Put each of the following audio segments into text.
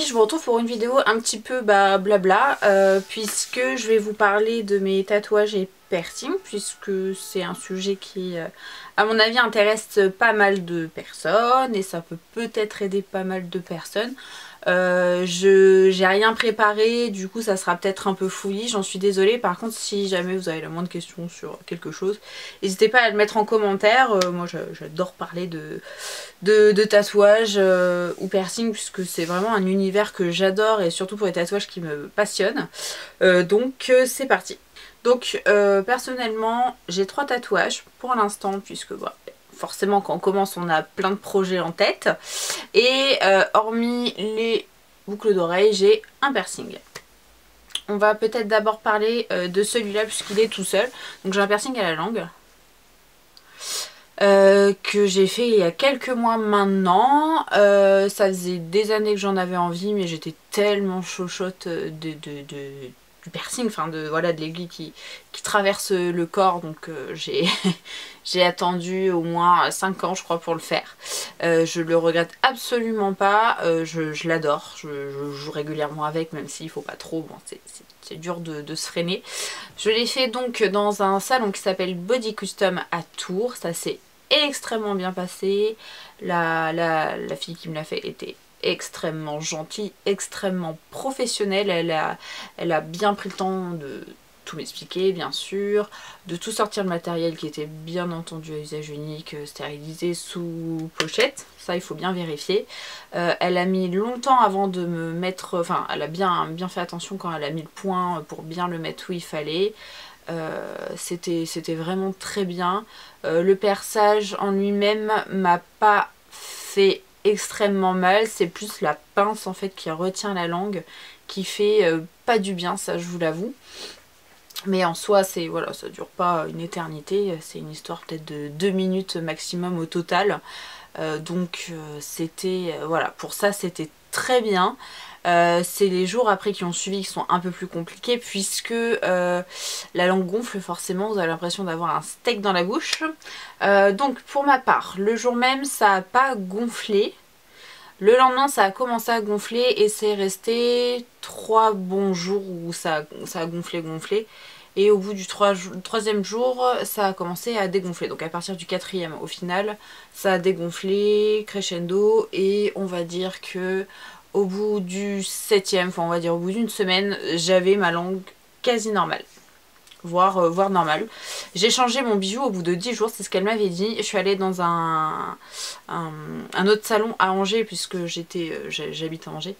je vous retrouve pour une vidéo un petit peu blabla, puisque je vais vous parler de mes tatouages et piercings, puisque c'est un sujet qui, à mon avis, intéresse pas mal de personnes, et ça peut peut-être aider pas mal de personnes. J'ai rien préparé, du coup ça sera peut-être un peu fouillis, j'en suis désolée. Par contre, si jamais vous avez la moindre question sur quelque chose, n'hésitez pas à le mettre en commentaire. Moi j'adore parler de tatouages ou piercing, puisque c'est vraiment un univers que j'adore, et surtout pour les tatouages qui me passionnent. Donc c'est parti. Donc personnellement j'ai 3 tatouages pour l'instant, puisque forcément quand on commence on a plein de projets en tête. Et hormis les boucles d'oreilles, j'ai un piercing. On va peut-être d'abord parler de celui-là puisqu'il est tout seul. Donc j'ai un piercing à la langue. Que j'ai fait il y a quelques mois maintenant. Ça faisait des années que j'en avais envie, mais j'étais tellement chochotte du piercing, enfin de l'aiguille qui traverse le corps, donc j'ai attendu au moins 5 ans je crois pour le faire. Je le regrette absolument pas, je l'adore, je joue régulièrement avec, même s'il faut pas trop, bon, c'est dur de se freiner. Je l'ai fait donc dans un salon qui s'appelle Body Custom à Tours, ça s'est extrêmement bien passé. La fille qui me l'a fait était extrêmement gentille, extrêmement professionnelle. Elle a bien pris le temps de tout m'expliquer, bien sûr, de tout sortir le matériel qui était bien entendu à usage unique, stérilisé sous pochette. Ça, il faut bien vérifier. Elle a mis longtemps avant de me mettre... Enfin, elle a bien fait attention quand elle a mis le point pour bien le mettre où il fallait. C'était vraiment très bien. Le perçage en lui-même m'a pas fait extrêmement mal, c'est plus la pince en fait qui retient la langue qui fait pas du bien, ça je vous l'avoue. Mais en soi c'est voilà, ça dure pas une éternité, c'est une histoire peut-être de 2 minutes maximum au total. Donc c'était voilà, pour ça c'était très bien. C'est les jours après qui ont suivi qui sont un peu plus compliqués, puisque la langue gonfle forcément, vous avez l'impression d'avoir un steak dans la bouche. Donc pour ma part, le jour même ça n'a pas gonflé. Le lendemain ça a commencé à gonfler et c'est resté 3 bons jours où ça a gonflé. Et au bout du 3e jour, ça a commencé à dégonfler. Donc à partir du 4e, au final, ça a dégonflé crescendo. Et on va dire que au bout du 7e, enfin on va dire au bout d'une semaine, j'avais ma langue quasi normale. Voire normale. J'ai changé mon bijou au bout de 10 jours, c'est ce qu'elle m'avait dit. Je suis allée dans un autre salon à Angers, puisque j'habite à Angers.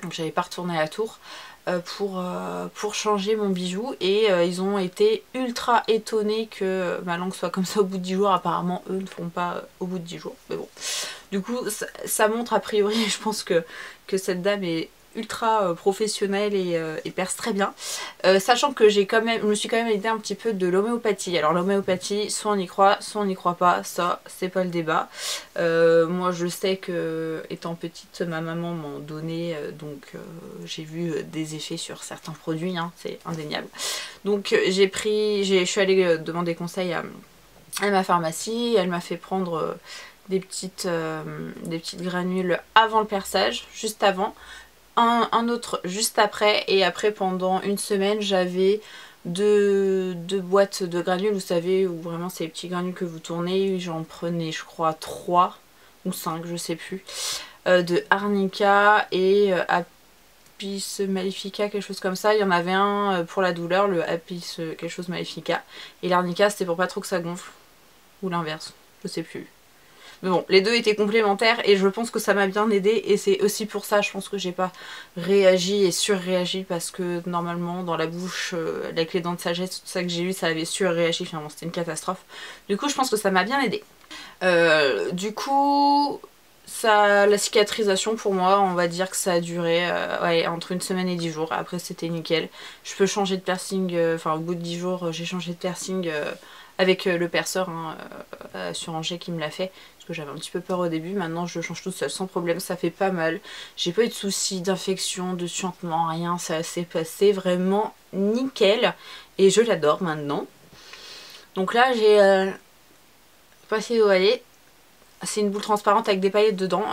Donc j'avais pas retourné à Tours. Pour changer mon bijou, et ils ont été ultra étonnés que ma langue soit comme ça au bout de 10 jours. Apparemment eux ne font pas au bout de 10 jours, mais bon, du coup ça montre a priori, je pense que cette dame est ultra professionnelle et perce très bien, sachant que je me suis quand même aidée un petit peu de l'homéopathie. Alors l'homéopathie, soit on y croit, soit on n'y croit pas, ça c'est pas le débat. Moi je sais que étant petite ma maman m'en donnait, donc j'ai vu des effets sur certains produits, hein, c'est indéniable. Donc je suis allée demander conseil à ma pharmacie, elle m'a fait prendre des petites granules avant le perçage, juste avant, un autre juste après, et après pendant une semaine j'avais deux boîtes de granules, vous savez, où vraiment c'est les petits granules que vous tournez. J'en prenais je crois 3 ou 5, je sais plus, de arnica et Apis Mellifica, quelque chose comme ça. Il y en avait un pour la douleur, le Apis quelque chose Mellifica, et l'arnica c'était pour pas trop que ça gonfle, ou l'inverse, je sais plus. Mais bon, les deux étaient complémentaires et je pense que ça m'a bien aidé, et c'est aussi pour ça je pense que j'ai pas réagi et surréagi, parce que normalement dans la bouche, avec les dents de sagesse, tout ça que j'ai eu, ça avait surréagi, finalement c'était une catastrophe. Du coup je pense que ça m'a bien aidé. Du coup la cicatrisation pour moi, on va dire que ça a duré ouais, entre une semaine et 10 jours. Après c'était nickel. Je peux changer de piercing, enfin au bout de 10 jours j'ai changé de piercing avec le perceur sur Angers qui me l'a fait, parce que j'avais un petit peu peur au début. Maintenant je le change toute seule sans problème, ça fait pas mal. J'ai pas eu de soucis d'infection, de suintement, rien, ça s'est passé vraiment nickel et je l'adore maintenant. Donc là j'ai passé au aller. C'est une boule transparente avec des paillettes dedans.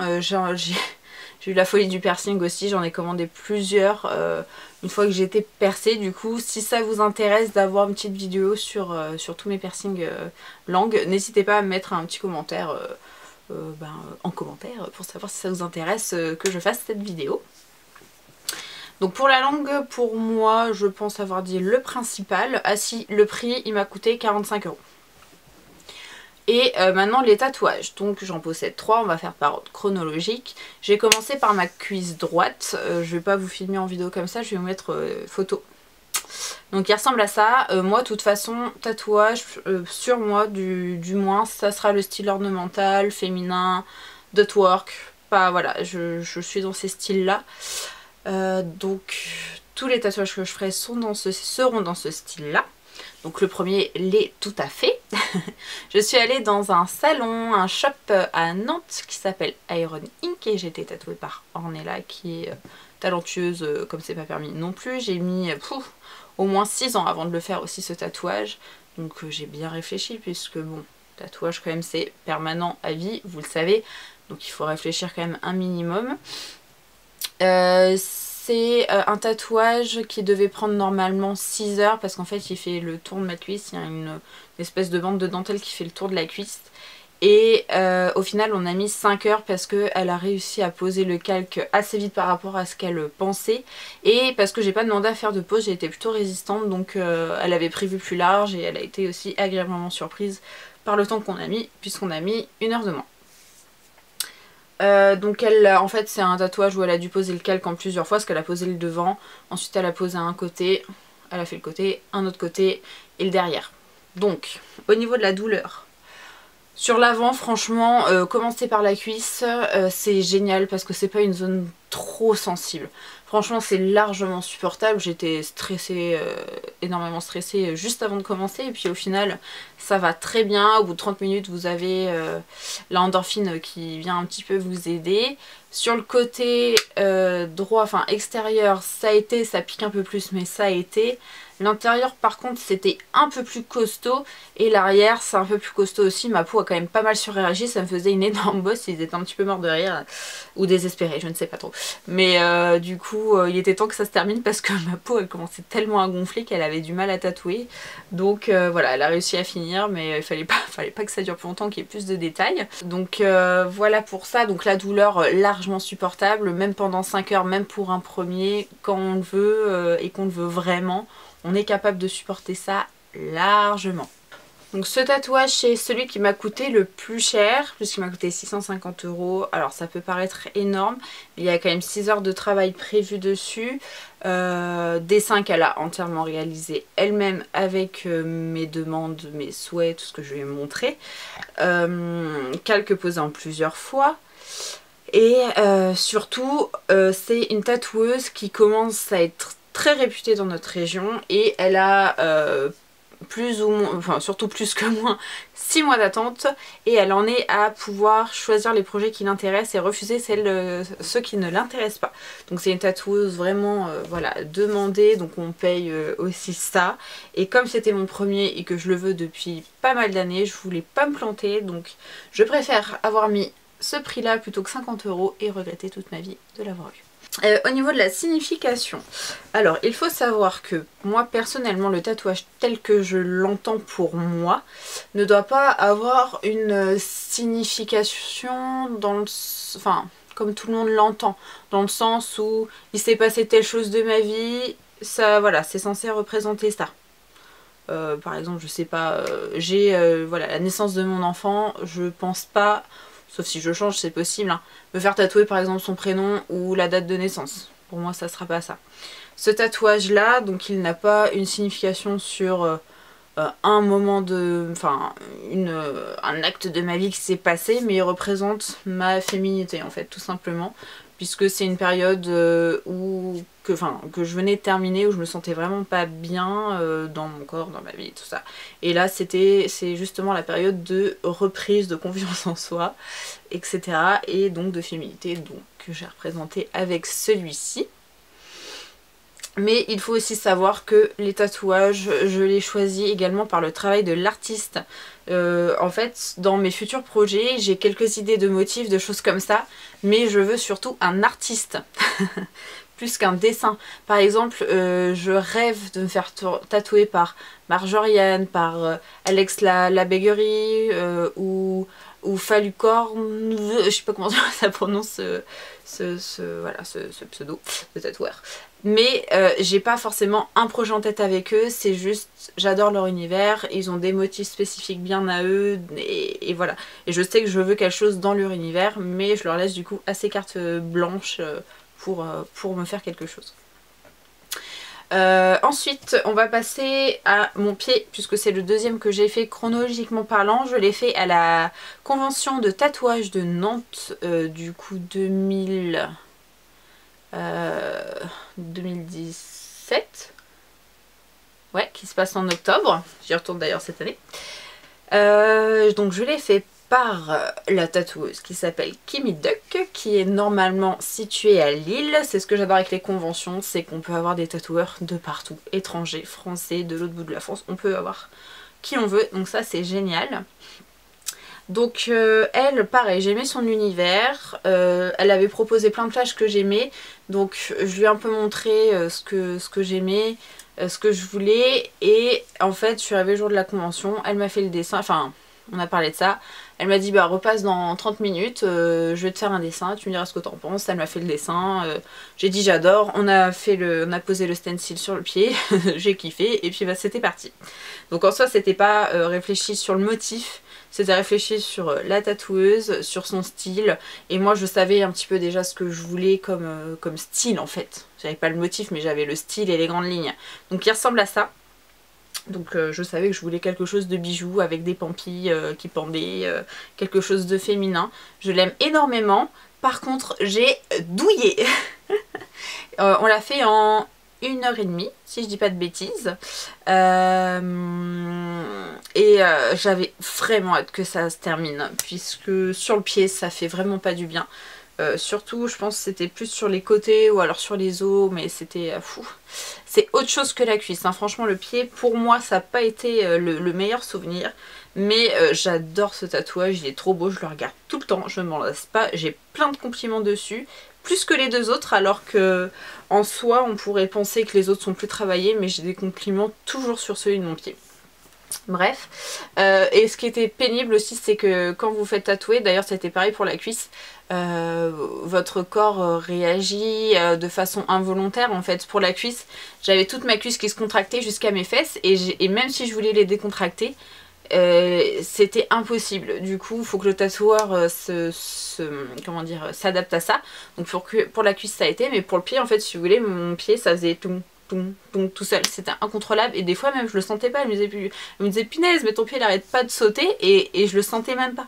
J'ai eu la folie du piercing aussi, j'en ai commandé plusieurs une fois que j'étais percée. Du coup, si ça vous intéresse d'avoir une petite vidéo sur tous mes piercings langue, n'hésitez pas à me mettre un petit commentaire en commentaire pour savoir si ça vous intéresse que je fasse cette vidéo. Donc pour la langue, pour moi, je pense avoir dit le principal. Ah si, le prix, il m'a coûté 45 €. Et maintenant les tatouages, donc j'en possède 3, on va faire par ordre chronologique. J'ai commencé par ma cuisse droite, je vais pas vous filmer en vidéo comme ça, je vais vous mettre photo. Donc il ressemble à ça, moi de toute façon tatouage sur moi du moins ça sera le style ornemental, féminin, dotwork, pas voilà, je suis dans ces styles là. Donc tous les tatouages que je ferai seront dans ce style là. Donc le premier l'est tout à fait. Je suis allée dans un salon, un shop à Nantes qui s'appelle Iron Ink et j'ai été tatouée par Ornella qui est talentueuse comme c'est pas permis non plus. J'ai mis au moins 6 ans avant de le faire aussi ce tatouage. Donc j'ai bien réfléchi puisque bon, tatouage quand même c'est permanent à vie, vous le savez. Donc il faut réfléchir quand même un minimum. C'est un tatouage qui devait prendre normalement 6 heures parce qu'en fait il fait le tour de ma cuisse, il y a une espèce de bande de dentelle qui fait le tour de la cuisse et au final on a mis 5 heures parce qu'elle a réussi à poser le calque assez vite par rapport à ce qu'elle pensait et parce que j'ai pas demandé à faire de pause, j'ai été plutôt résistante donc elle avait prévu plus large et elle a été aussi agréablement surprise par le temps qu'on a mis puisqu'on a mis 1 heure de moins. Donc elle, en fait c'est un tatouage où elle a dû poser le calque en plusieurs fois parce qu'elle a posé le devant, ensuite elle a posé un côté, elle a fait le côté, un autre côté et le derrière. Donc au niveau de la douleur, sur l'avant franchement commencer par la cuisse c'est génial parce que c'est pas une zone trop sensible. Franchement c'est largement supportable, j'étais stressée, énormément stressée juste avant de commencer et puis au final ça va très bien, au bout de 30 minutes vous avez la endorphine qui vient un petit peu vous aider. Sur le côté droit, enfin extérieur, ça a été, ça pique un peu plus mais ça a été. L'intérieur par contre c'était un peu plus costaud et l'arrière c'est un peu plus costaud aussi. Ma peau a quand même pas mal surréagi, ça me faisait une énorme bosse, ils étaient un petit peu morts de rire ou désespérés, je ne sais pas trop. Mais du coup il était temps que ça se termine parce que ma peau elle commençait tellement à gonfler qu'elle avait du mal à tatouer. Donc voilà, elle a réussi à finir mais il fallait pas que ça dure plus longtemps, qu'il y ait plus de détails. Donc voilà pour ça, donc la douleur largement supportable, même pendant 5 heures, même pour un premier, quand on le veut et qu'on le veut vraiment. On est capable de supporter ça largement. Donc ce tatouage c'est celui qui m'a coûté le plus cher, puisqu'il m'a coûté 650 €. Alors ça peut paraître énorme, mais il y a quand même 6 heures de travail prévu dessus. Dessin qu'elle a entièrement réalisé elle-même avec mes demandes, mes souhaits, tout ce que je lui ai montré. Calque posé en plusieurs fois. Et surtout c'est une tatoueuse qui commence à être très réputée dans notre région et elle a plus ou moins, enfin surtout plus que moi, 6 mois d'attente et elle en est à pouvoir choisir les projets qui l'intéressent et refuser ceux qui ne l'intéressent pas. Donc c'est une tatoueuse vraiment voilà, demandée, donc on paye aussi ça. Et comme c'était mon premier et que je le veux depuis pas mal d'années, je voulais pas me planter, donc je préfère avoir mis ce prix là plutôt que 50 € et regretter toute ma vie de l'avoir eu. Au niveau de la signification, alors il faut savoir que moi personnellement le tatouage tel que je l'entends pour moi ne doit pas avoir une signification dans le... enfin comme tout le monde l'entend, dans le sens où il s'est passé telle chose de ma vie, ça voilà, c'est censé représenter ça. Par exemple je sais pas, j'ai voilà, la naissance de mon enfant, je pense pas... sauf si je change, c'est possible, hein, me faire tatouer par exemple son prénom ou la date de naissance. Pour moi ça sera pas ça. Ce tatouage là, donc il n'a pas une signification sur un moment de... enfin un acte de ma vie qui s'est passé, mais il représente ma féminité en fait, tout simplement. Puisque c'est une période où que je venais de terminer, où je me sentais vraiment pas bien dans mon corps, dans ma vie et tout ça. Et là c'est justement la période de reprise de confiance en soi, etc. Et donc de féminité, donc que j'ai représenté avec celui-ci. Mais il faut aussi savoir que les tatouages, je les choisis également par le travail de l'artiste. En fait, dans mes futurs projets, j'ai quelques idées de motifs, de choses comme ça, mais je veux surtout un artiste, plus qu'un dessin. Par exemple, je rêve de me faire tatouer par Marjoriane, par Alex la Béguerie, ou Falucorn, je sais pas comment ça prononce voilà, ce pseudo de tatoueur. Mais j'ai pas forcément un projet en tête avec eux, c'est juste j'adore leur univers, ils ont des motifs spécifiques bien à eux et voilà. Et je sais que je veux quelque chose dans leur univers, mais je leur laisse du coup assez carte blanche pour me faire quelque chose. Ensuite on va passer à mon pied puisque c'est le deuxième que j'ai fait chronologiquement parlant. Je l'ai fait à la convention de tatouage de Nantes du coup 2017, ouais, qui se passe en octobre, j'y retourne d'ailleurs cette année. Donc je l'ai fait par la tatoueuse qui s'appelle Kimi Duck, qui est normalement située à Lille. C'est ce que j'adore avec les conventions, c'est qu'on peut avoir des tatoueurs de partout, étrangers, français, de l'autre bout de la France, on peut avoir qui on veut, donc ça c'est génial. Donc elle, pareil, j'aimais son univers, elle avait proposé plein de plages que j'aimais, donc je lui ai un peu montré ce que j'aimais, ce que je voulais, et en fait je suis arrivée le jour de la convention, elle m'a fait le dessin, enfin on a parlé de ça, elle m'a dit bah repasse dans 30 minutes, je vais te faire un dessin, tu me diras ce que t'en penses. Elle m'a fait le dessin, j'ai dit j'adore, on a posé le stencil sur le pied, j'ai kiffé, et puis bah c'était parti. Donc en soi c'était pas réfléchi sur le motif, c'était réfléchi sur la tatoueuse, sur son style, et moi je savais un petit peu déjà ce que je voulais comme style en fait. J'avais pas le motif mais j'avais le style et les grandes lignes. Donc il ressemble à ça. Donc je savais que je voulais quelque chose de bijou avec des pampilles qui pendaient, quelque chose de féminin. Je l'aime énormément. Par contre j'ai douillé. On l'a fait en 1h30 si je dis pas de bêtises. J'avais vraiment hâte que ça se termine puisque sur le pied ça fait vraiment pas du bien. Surtout je pense que c'était plus sur les côtés ou alors sur les os, mais c'était fou. C'est autre chose que la cuisse, hein. Franchement le pied pour moi ça n'a pas été le meilleur souvenir. Mais j'adore ce tatouage, il est trop beau, je le regarde tout le temps, je ne m'en lasse pas, j'ai plein de compliments dessus, plus que les deux autres, alors que en soi on pourrait penser que les autres sont plus travaillés, mais j'ai des compliments toujours sur celui de mon pied. Bref, et ce qui était pénible aussi c'est que quand vous faites tatouer, d'ailleurs c'était pareil pour la cuisse, votre corps réagit de façon involontaire en fait. Pour la cuisse, j'avais toute ma cuisse qui se contractait jusqu'à mes fesses et même si je voulais les décontracter, c'était impossible. Du coup il faut que le tatoueur s'adapte à ça. Donc pour la cuisse ça a été, mais pour le pied en fait si vous voulez mon pied ça faisait tout seul, c'était incontrôlable et des fois même je le sentais pas, elle me disait punaise mais ton pied il arrête pas de sauter et je le sentais même pas.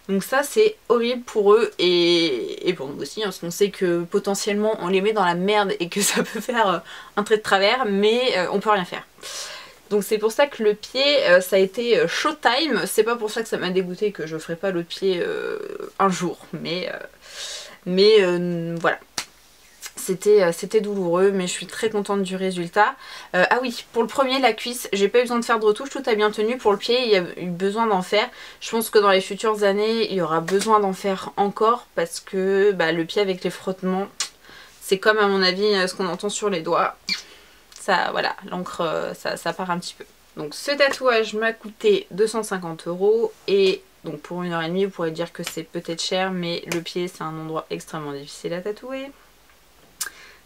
Donc ça c'est horrible pour eux et pour nous aussi, hein, parce qu'on sait que potentiellement on les met dans la merde et que ça peut faire un trait de travers, mais on peut rien faire. Donc c'est pour ça que le pied ça a été showtime, c'est pas pour ça que ça m'a dégoûté que je ferai pas l'autre pied un jour, mais voilà. C'était douloureux, mais je suis très contente du résultat. Ah oui, pour le premier, la cuisse, j'ai pas eu besoin de faire de retouche, tout a bien tenu. Pour le pied, il y a eu besoin d'en faire. Je pense que dans les futures années, il y aura besoin d'en faire encore parce que bah, le pied avec les frottements, c'est comme à mon avis ce qu'on entend sur les doigts. Ça, voilà, l'encre, ça part un petit peu. Donc ce tatouage m'a coûté 250 € et donc pour 1h30, vous pourrez dire que c'est peut-être cher, mais le pied, c'est un endroit extrêmement difficile à tatouer.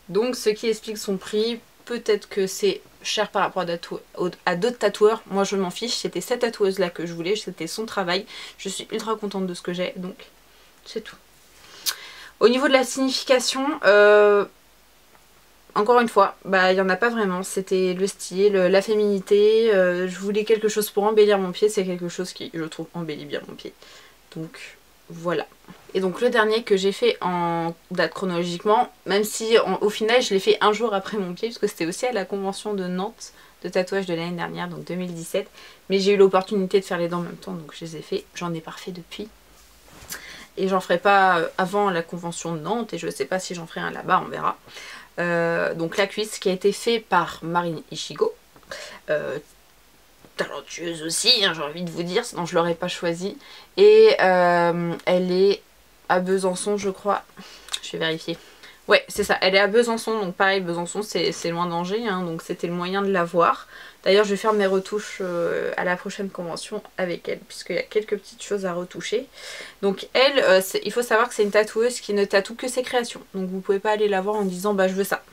Donc ce qui explique son prix, peut-être que c'est cher par rapport à d'autres tatoueurs, moi je m'en fiche, c'était cette tatoueuse là que je voulais, c'était son travail, je suis ultra contente de ce que j'ai, donc c'est tout. Au niveau de la signification, encore une fois, bah il n'y en a pas vraiment, c'était le style, la féminité, je voulais quelque chose pour embellir mon pied, c'est quelque chose qui je trouve embellit bien mon pied, donc voilà. Et donc le dernier que j'ai fait en date chronologiquement, même si au final je l'ai fait un jour après mon pied, parce que c'était aussi à la convention de Nantes de tatouage de l'année dernière, donc 2017. Mais j'ai eu l'opportunité de faire les dents en même temps, donc je les ai fait. J'en ai pas refait depuis. Et j'en ferai pas avant la convention de Nantes, et je sais pas si j'en ferai un là-bas, on verra. donc la cuisse, qui a été fait par Marine Ishigo. Talentueuse aussi, hein, j'ai envie de vous dire, sinon je l'aurais pas choisie. Et elle est à Besançon, je crois. Je vais vérifier. Ouais, c'est ça, elle est à Besançon, donc pareil, Besançon c'est loin d'Angers, hein, donc c'était le moyen de la voir. D'ailleurs, je vais faire mes retouches à la prochaine convention avec elle, puisqu'il y a quelques petites choses à retoucher. Donc elle, il faut savoir que c'est une tatoueuse qui ne tatoue que ses créations. Donc vous pouvez pas aller la voir en disant bah je veux ça.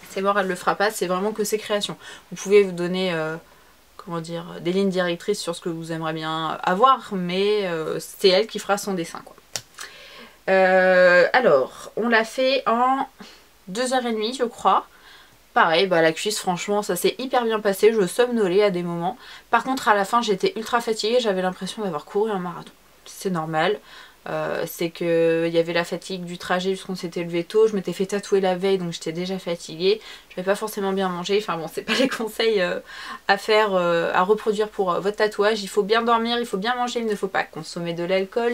C'est mort, elle le fera pas, c'est vraiment que ses créations. Vous pouvez vous donner, comment dire, des lignes directrices sur ce que vous aimeriez bien avoir, mais c'est elle qui fera son dessin, quoi. Alors, on l'a fait en 2h30 je crois. Pareil, bah la cuisse franchement ça s'est hyper bien passé, je somnolais à des moments. Par contre à la fin j'étais ultra fatiguée, j'avais l'impression d'avoir couru un marathon. C'est normal, c'est que il y avait la fatigue du trajet puisqu'on s'était levé tôt, je m'étais fait tatouer la veille donc j'étais déjà fatiguée. Je n'avais pas forcément bien mangé, enfin bon c'est pas les conseils à faire, à reproduire pour votre tatouage. Il faut bien dormir, il faut bien manger, il ne faut pas consommer de l'alcool.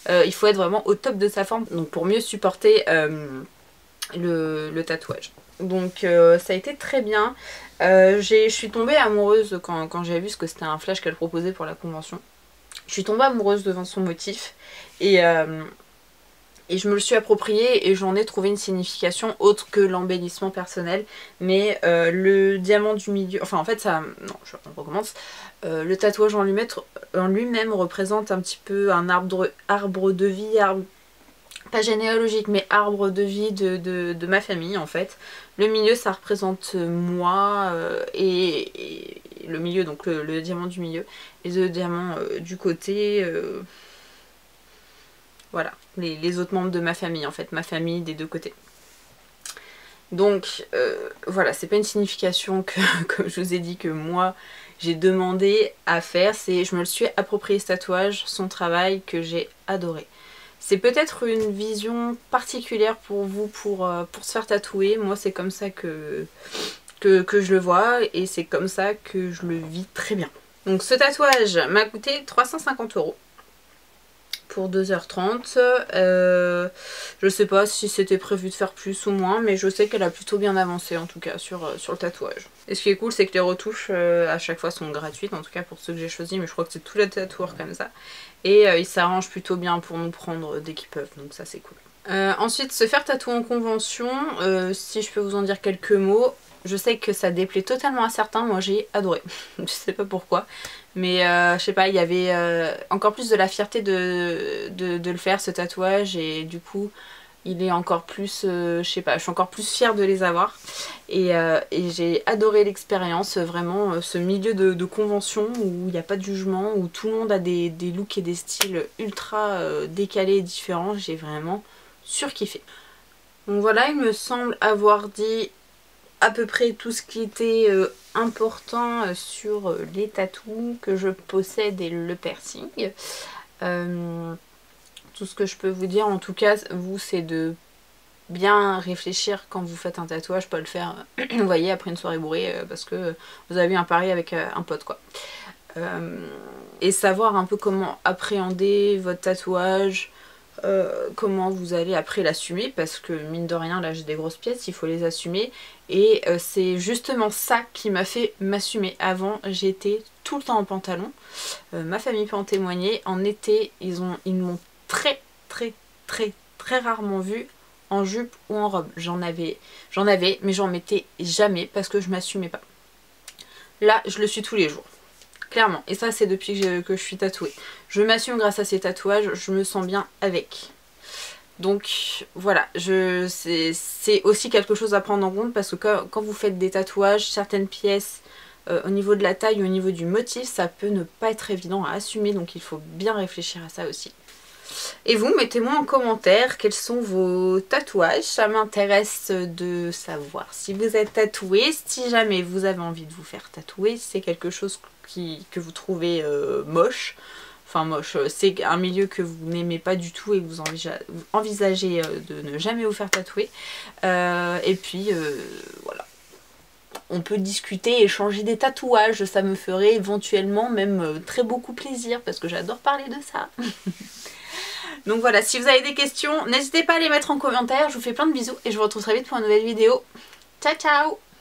Il faut être vraiment au top de sa forme donc pour mieux supporter le tatouage. Donc ça a été très bien. Je suis tombée amoureuse quand j'ai vu ce que c'était un flash qu'elle proposait pour la convention. Je suis tombée amoureuse devant son motif et je me le suis approprié et j'en ai trouvé une signification autre que l'embellissement personnel. Mais le diamant du milieu, enfin en fait ça, non, on recommence. Le tatouage en lui-même représente un petit peu un arbre de vie, pas généalogique mais arbre de vie de ma famille en fait. Le milieu ça représente moi et le milieu, donc le diamant du milieu, et le diamant du côté, voilà, les autres membres de ma famille en fait, ma famille des deux côtés. Donc voilà, c'est pas une signification que, comme je vous ai dit, que moi j'ai demandé à faire, c'est je me le suis approprié ce tatouage, son travail que j'ai adoré. C'est peut-être une vision particulière pour vous pour se faire tatouer. Moi c'est comme ça que je le vois et c'est comme ça que je le vis très bien. Donc ce tatouage m'a coûté 350 € pour 2h30. Je sais pas si c'était prévu de faire plus ou moins, mais je sais qu'elle a plutôt bien avancé en tout cas sur le tatouage. Et ce qui est cool, c'est que les retouches à chaque fois sont gratuites, en tout cas pour ceux que j'ai choisis, mais je crois que c'est tous les tatoueurs comme ça. Et ils s'arrangent plutôt bien pour nous prendre dès qu'ils peuvent, donc ça c'est cool. Ensuite, se faire tatouer en convention, si je peux vous en dire quelques mots. Je sais que ça déplaît totalement à certains, moi j'ai adoré. Je sais pas pourquoi, mais je sais pas, il y avait encore plus de la fierté de le faire ce tatouage et du coup il est encore plus, je sais pas, je suis encore plus fière de les avoir et j'ai adoré l'expérience, vraiment ce milieu de convention où il n'y a pas de jugement, où tout le monde a des looks et des styles ultra décalés et différents, j'ai vraiment surkiffé. Donc voilà, il me semble avoir dit à peu près tout ce qui était important sur les tatous que je possède et le piercing. Tout ce que je peux vous dire en tout cas, vous, c'est de bien réfléchir quand vous faites un tatouage, pas le faire, vous voyez, après une soirée bourrée parce que vous avez eu un pari avec un pote quoi. Et savoir un peu comment appréhender votre tatouage, comment vous allez après l'assumer, parce que mine de rien là j'ai des grosses pièces, il faut les assumer et c'est justement ça qui m'a fait m'assumer. Avant j'étais tout le temps en pantalon, ma famille peut en témoigner, en été ils m'ont très rarement vu en jupe ou en robe. J'en avais mais j'en mettais jamais parce que je m'assumais pas. Là je le suis tous les jours. Clairement, et ça c'est depuis que je suis tatouée. Je m'assume grâce à ces tatouages, je me sens bien avec. Donc voilà, c'est aussi quelque chose à prendre en compte parce que quand vous faites des tatouages, certaines pièces au niveau de la taille ou au niveau du motif, ça peut ne pas être évident à assumer, donc il faut bien réfléchir à ça aussi. Et vous, mettez-moi en commentaire quels sont vos tatouages, ça m'intéresse de savoir si vous êtes tatoué, si jamais vous avez envie de vous faire tatouer, si c'est quelque chose que vous trouvez moche, enfin moche, c'est un milieu que vous n'aimez pas du tout et que vous envisagez de ne jamais vous faire tatouer, et puis voilà. On peut discuter, échanger des tatouages, ça me ferait éventuellement même très beaucoup plaisir parce que j'adore parler de ça. Donc voilà, si vous avez des questions, n'hésitez pas à les mettre en commentaire. Je vous fais plein de bisous et je vous retrouve très vite pour une nouvelle vidéo. Ciao ciao.